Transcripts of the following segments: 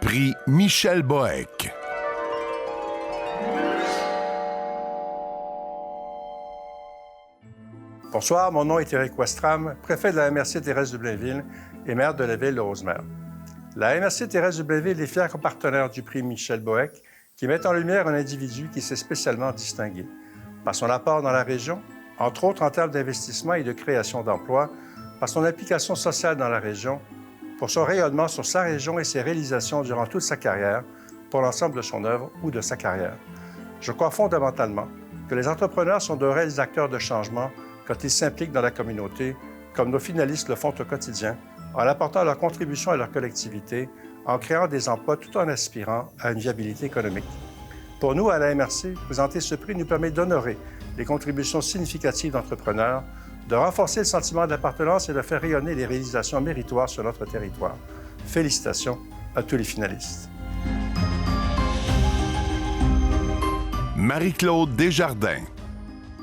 Prix Michel Boeck. Bonsoir, mon nom est Éric Westram, préfet de la MRC Thérèse de Blainville et maire de la ville de Rosemère. La MRC Thérèse de Blainville est fière partenaire du prix Michel Boeck qui met en lumière un individu qui s'est spécialement distingué par son apport dans la région, entre autres en termes d'investissement et de création d'emplois, par son implication sociale dans la région, pour son rayonnement sur sa région et ses réalisations durant toute sa carrière, pour l'ensemble de son œuvre ou de sa carrière. Je crois fondamentalement que les entrepreneurs sont de réels acteurs de changement quand ils s'impliquent dans la communauté, comme nos finalistes le font au quotidien, en apportant leur contribution à leur collectivité, en créant des emplois tout en aspirant à une viabilité économique. Pour nous, à la MRC, présenter ce prix nous permet d'honorer les contributions significatives d'entrepreneurs, de renforcer le sentiment d'appartenance et de faire rayonner les réalisations méritoires sur notre territoire. Félicitations à tous les finalistes. Marie-Claude Desjardins.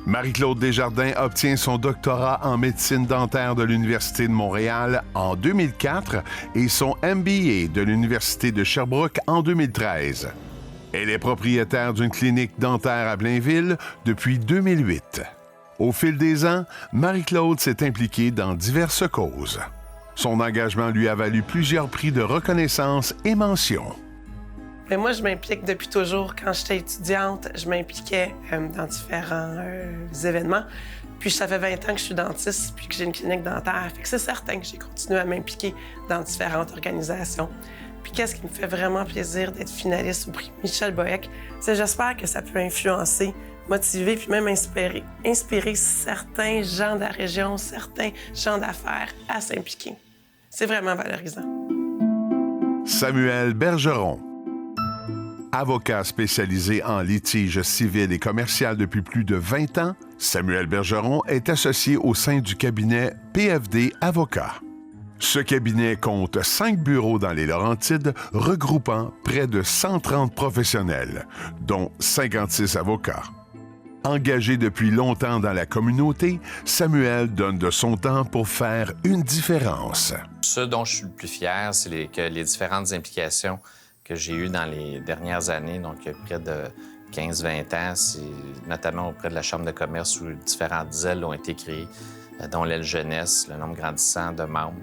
Marie-Claude Desjardins obtient son doctorat en médecine dentaire de l'Université de Montréal en 2004 et son MBA de l'Université de Sherbrooke en 2013. Elle est propriétaire d'une clinique dentaire à Blainville depuis 2008. Au fil des ans, Marie-Claude s'est impliquée dans diverses causes. Son engagement lui a valu plusieurs prix de reconnaissance et mentions. Mais moi, je m'implique depuis toujours. Quand j'étais étudiante, je m'impliquais dans différents événements. Puis ça fait 20 ans que je suis dentiste puis que j'ai une clinique dentaire. Fait que c'est certain que j'ai continué à m'impliquer dans différentes organisations. Puis qu'est-ce qui me fait vraiment plaisir d'être finaliste au prix Michel Boeck, c'est j'espère que ça peut influencer, motiver puis même inspirer certains gens de la région, certains gens d'affaires à s'impliquer. C'est vraiment valorisant. Samuel Bergeron. Avocat spécialisé en litige civil et commercial depuis plus de 20 ans, Samuel Bergeron est associé au sein du cabinet PFD Avocats. Ce cabinet compte 5 bureaux dans les Laurentides, regroupant près de 130 professionnels, dont 56 avocats. Engagé depuis longtemps dans la communauté, Samuel donne de son temps pour faire une différence. Ce dont je suis le plus fier, c'est que les différentes implications que j'ai eues dans les dernières années, donc près de 15-20 ans, c'est notamment auprès de la Chambre de commerce où différentes ailes ont été créées, dont l'aile jeunesse, le nombre grandissant de membres.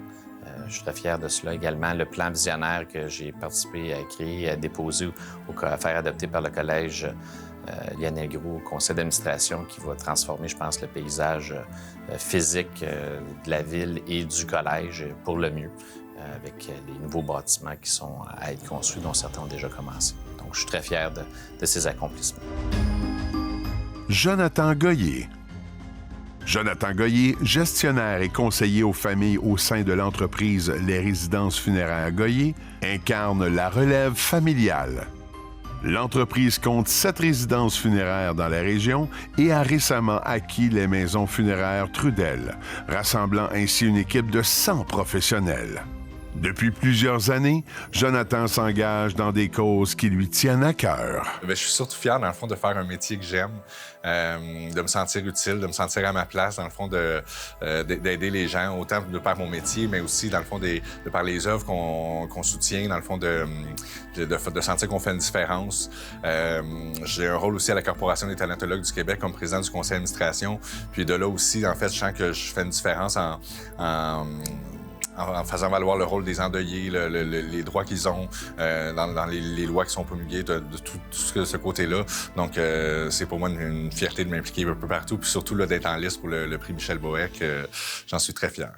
Je suis très fier de cela également. Le plan visionnaire que j'ai participé à créer et à déposer à faire adopter par le collège Lionel Groulx au conseil d'administration qui va transformer, je pense, le paysage physique de la ville et du collège pour le mieux, avec les nouveaux bâtiments qui sont à être construits, dont certains ont déjà commencé. Donc, je suis très fier de ces accomplissements. Jonathan Goyer. Jonathan Goyer, gestionnaire et conseiller aux familles au sein de l'entreprise Les Résidences funéraires Goyer, incarne la relève familiale. L'entreprise compte 7 résidences funéraires dans la région et a récemment acquis les maisons funéraires Trudel, rassemblant ainsi une équipe de 100 professionnels. Depuis plusieurs années, Jonathan s'engage dans des causes qui lui tiennent à cœur. Je suis surtout fier, dans le fond, de faire un métier que j'aime, de me sentir utile, de me sentir à ma place, dans le fond, d'aider les gens, autant de par mon métier, mais aussi, dans le fond, de par les œuvres qu'on soutient, dans le fond, de sentir qu'on fait une différence. J'ai un rôle aussi à la Corporation des talentologues du Québec comme président du conseil d'administration. Puis de là aussi, en fait, je sens que je fais une différence en faisant valoir le rôle des endeuillés, les droits qu'ils ont dans les lois qui sont promulguées, de tout ce côté-là. Donc, c'est pour moi une fierté de m'impliquer un peu partout, puis surtout d'être en liste pour le prix Michel Boeck. J'en suis très fier.